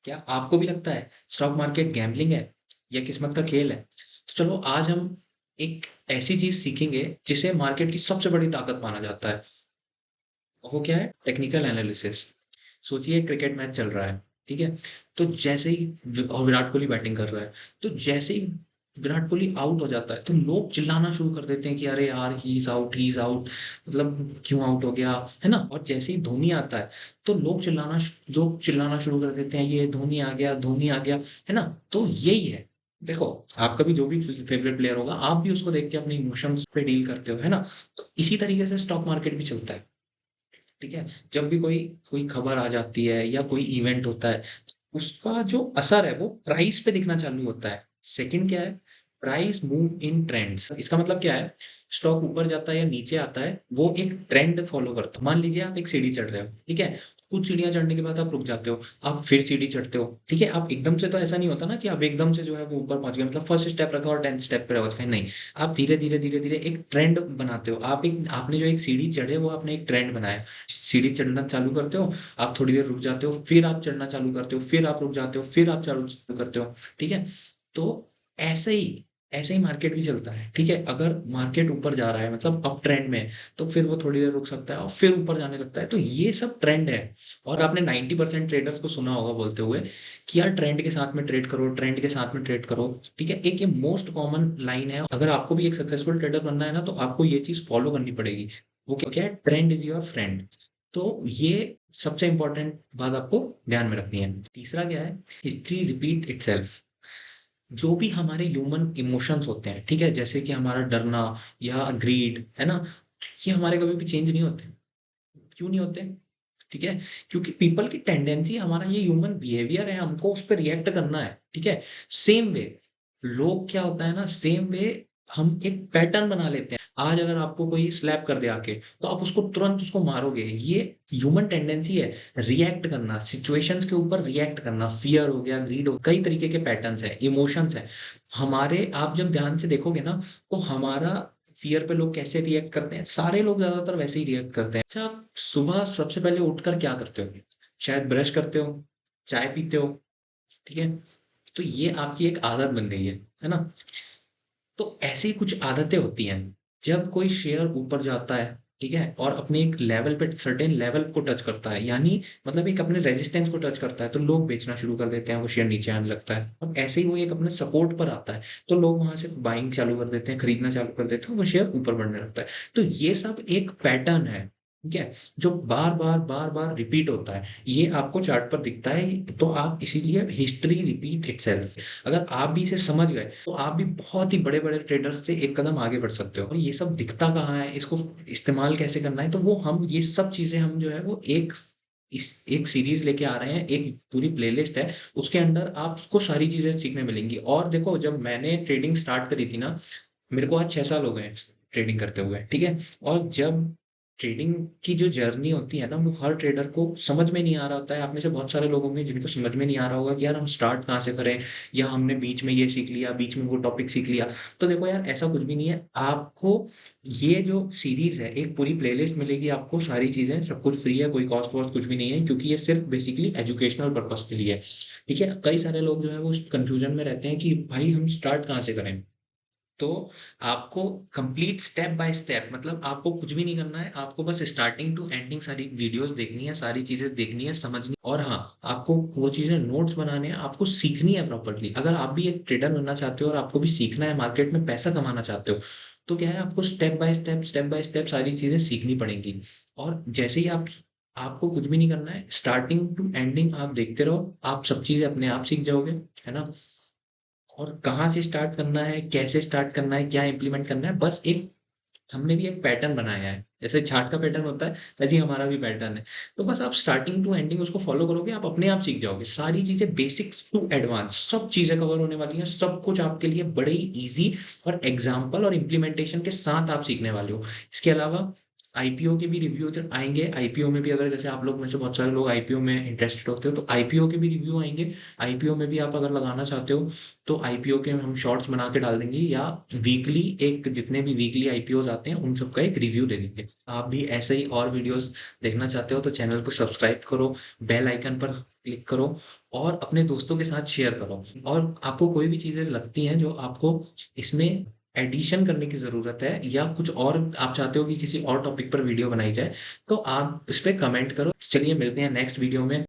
क्या आपको भी लगता है स्टॉक मार्केट गैम्बलिंग है या किस्मत का खेल है? तो चलो आज हम एक ऐसी चीज सीखेंगे जिसे मार्केट की सबसे बड़ी ताकत माना जाता है। वो क्या है? Technical analysis. सोचिए क्रिकेट मैच चल रहा है, ठीक है? तो जैसे ही और विराट कोहली बैटिंग कर रहा है, तो जैसे ही विराट कोहली आउट हो जाता है तो लोग चिल्लाना शुरू कर देते हैं कि अरे यार ही इज आउट, मतलब क्यों आउट हो गया, है ना? और जैसे ही धोनी आता है तो लोग चिल्लाना शुरू कर देते हैं, ये धोनी आ गया, धोनी आ गया, है ना? तो यही है। देखो, आपका भी जो भी फेवरेट प्लेयर होगा, आप भी उसको देख के अपने इमोशंस पे डील करते हो, है ना? तो इसी तरीके से स्टॉक मार्केट भी चलता है। ठीक है? जब भी कोई कोई खबर आ जाती है या कोई इवेंट होता है, उसका जो असर है वो प्राइस पे दिखना चालू होता है। सेकंड क्या है? Price move in trends. इसका मतलब क्या है? स्टॉक ऊपर जाता है या नीचे आता है, वो एक ट्रेंड फॉलो करता है। मान लीजिए आप एक सीढ़ी चढ़ रहे हो, ठीक है? कुछ सीढ़ियाँ चढ़ने के बाद आप रुक जाते हो, आप फिर सीढ़ी चढ़ते हो, ठीक है? आप एकदम से तो ऐसा नहीं होता ना कि आप एकदम से जो है वो ऊपर पहुँच गए, मतलब फर्स्ट स्टेप रखा और 10th स्टेप पे पहुँच गए, नहीं। आप धीरे-धीरे एक ट्रेंड बनाते हो। आपने जो एक सीढ़ी चढ़े वो आपने एक ट्रेंड बनाया। सीढ़ी चढ़ना चालू करते हो, आप थोड़ी देर रुक जाते हो, फिर आप चढ़ना चालू करते हो, फिर आप रुक जाते हो, फिर आप चालू करते हो, ठीक है? तो ऐसे ही ऐसे ही मार्केट भी चलता है, ठीक है? अगर मार्केट ऊपर जा रहा है मतलब अप ट्रेंड में है, तो फिर वो थोड़ी देर रुक सकता है और फिर ऊपर जाने लगता है। तो ये सब ट्रेंड है। और आपने 90% ट्रेडर्स को सुना होगा बोलते हुए कि यार ट्रेंड के साथ में ट्रेड करो, ट्रेंड के साथ में ट्रेड करो, ठीक है? एक ये मोस्ट कॉमन लाइन है। अगर आपको भी एक सक्सेसफुल ट्रेडर बनना है ना, तो आपको ये चीज़ फॉलो करनी पड़ेगी। वो क्या है? Trend is your friend. तो ये सबसे इम्पोर्टेंट बात आपको ध्यान में रखनी है। तीसरा क्या है? History repeat itself. जो भी हमारे ह्यूमन इमोशंस होते हैं, ठीक है? जैसे कि हमारा डरना या ग्रीड, है ना? ये हमारे कभी भी चेंज नहीं होते। क्यों नहीं होते? ठीक है? क्योंकि पीपल की टेंडेंसी, हमारा ये ह्यूमन बिहेवियर है, हमको उस पे रिएक्ट करना है, ठीक है? सेम वे, लोग क्या होता है ना, सेम वे हम एक पैटर्न बना लेते हैं। आज अगर आपको कोई स्लैप कर दे आके, तो आप उसको तुरंत उसको मारोगे। ये ह्यूमन टेंडेंसी है, रिएक्ट करना, सिचुएशंस के ऊपर रिएक्ट करना। फ़ियर हो गया, ग्रीड हो, कई तरीके के पैटर्न्स हैं, इमोशंस हैं। हमारे आप जब ध्यान से देखोगे ना, तो हमारा फ़ियर पे लोग कैसे रिएक्ट करते हैं, सारे लोग ज़्यादातर वैसे ही रिएक्ट करते हैं। अच्छा, आप सुबह सबसे पहले उठकर क्या करते हो? शायद ब्रश करते हो, चाय पीते हो, ठीक है? तो ये आपकी एक आदत बन गई है ना? तो ऐसी कुछ आदतें होती हैं, जब कोई शेयर ऊपर जाता है, ठीक है? और अपने एक लेवल पे सर्टेन लेवल को टच करता है, यानी मतलब एक अपने रेजिस्टेंस को टच करता है, तो लोग बेचना शुरू कर देते हैं, वो शेयर नीचे आने लगता है। और ऐसे ही वो एक अपने सपोर्ट पर आता है, तो लोग वहाँ से बाइंग चालू कर देते हैं, खरीदना चालू कर देते हैं, वो शेयर ऊपर बढ़ने लगता है। तो ये सब एक पैटर्न है, ठीक है? जो बार-बार रिपीट होता है। ये आपको चार्ट पर दिखता है, तो आप इसीलिए हिस्ट्री रिपीट इटसेल्फ। अगर आप भी इसे समझ गए, तो आप भी बहुत ही बड़े-बड़े ट्रेडर्स से एक कदम आगे बढ़ सकते हो। और ये सब दिखता कहाँ है, इसको इस्तेमाल कैसे करना है, तो वो हम ये सब चीज़ें हम जो है वो एक सीरीज़ लेके आ रहे हैं, एक पूरी प्लेलिस्ट है, उसके अंदर आपको सारी चीज़ें सीखने मिलेंगी। और देखो, जब मैंने ट्रेडिंग स्टार्ट करी थी ना, मेरे को आज 6 साल हो गए हैं ट्रेडिंग करते हुए, ठीक है? और जब ट्रेडिंग की जो जर्नी होती है ना, वो हर ट्रेडर को समझ में नहीं आ रहा होता है। आप में से बहुत सारे लोग होंगे जिनको समझ में नहीं आ रहा होगा कि यार हम स्टार्ट कहाँ से करें, या हमने बीच में ये सीख लिया, बीच में वो टॉपिक सीख लिया। तो देखो यार, ऐसा कुछ भी नहीं है। आपको ये जो सीरीज़ है, एक पूरी प्लेलिस्ट मिलेगी आपको, सारी चीज़ें, सब कुछ फ्री है, कोई कॉस्ट वॉस्ट कुछ भी नहीं है, क्योंकि ये सिर्फ़ बेसिकली एजुकेशनल पर्पज़ के लिए है, ठीक है? कई सारे लोग जो है वो कन्फ्यूज़न में रहते हैं कि भाई हम स्टार्ट कहाँ से करें? तो आपको कंप्लीट स्टेप बाय स्टेप, मतलब आपको कुछ भी नहीं करना है, आपको बस स्टार्टिंग टू एंडिंग सारी वीडियोस देखनी है, सारी चीजें देखनी है, समझनी। और हाँ, आपको वो चीजें नोट्स बनाने हैं, आपको सीखनी है प्रॉपर्ली। अगर आप भी एक ट्रेडर बनना चाहते हो और आपको भी सीखना है, मार्केट में पैसा कमाना चाहते हो, तो क्या है, आपको स्टेप बाय स्टेप सारी चीजें सीखनी पड़ेंगी। और जैसे ही आपको कुछ भी नहीं करना है, स्टार्टिंग टू एंडिंग आप देखते रहो, आप सब चीजें अपने आप सीख जाओगे, है ना? और कहाँ से स्टार्ट करना है, कैसे स्टार्ट करना है, क्या इम्प्लीमेंट करना है, बस एक हमने भी एक पैटर्न बनाया है। जैसे चार्ट का पैटर्न होता है, वैसे ही हमारा भी पैटर्न है। तो बस आप स्टार्टिंग टू एंडिंग उसको फॉलो करोगे, आप अपने आप सीख जाओगे। सारी चीज़ें बेसिक्स टू एडवांस सब चीज़ें कवर होने वाली हैं। सब कुछ आपके लिए बड़े ही ईज़ी और एग्ज़ाम्पल और इम्प्लीमेंटेशन के साथ आप सीखने वाले हो। इसके अलावा आईपीओ के भी रिव्यू जब आएँगे, आईपीओ में भी अगर जैसे आप लोग में से बहुत सारे लोग आईपीओ में इंटरेस्टेड होते हो, तो आईपीओ के भी रिव्यू आएँगे। आईपीओ में भी आप अगर लगाना चाहते हो, तो आईपीओ के हम शॉर्ट्स बना के डाल देंगे या वीकली एक जितने भी वीकली आईपीओज़ आते हैं, उन सब का एक रिव्यू दे देंगे। आप भी ऐसे ही और वीडियोज़ देखना चाहते हो, तो चैनल को सब्सक्राइब करो, बेल आइकन पर क्लिक करो और अपने दोस्तों के साथ शेयर करो। और आपको कोई भी चीज़ें लगती हैं जो आपको इसमें एडिशन करने की ज़रूरत है या कुछ और आप चाहते हो कि किसी और टॉपिक पर वीडियो बनाई जाए, तो आप इस पे कमेंट करो। चलिए मिलते हैं नेक्स्ट वीडियो में।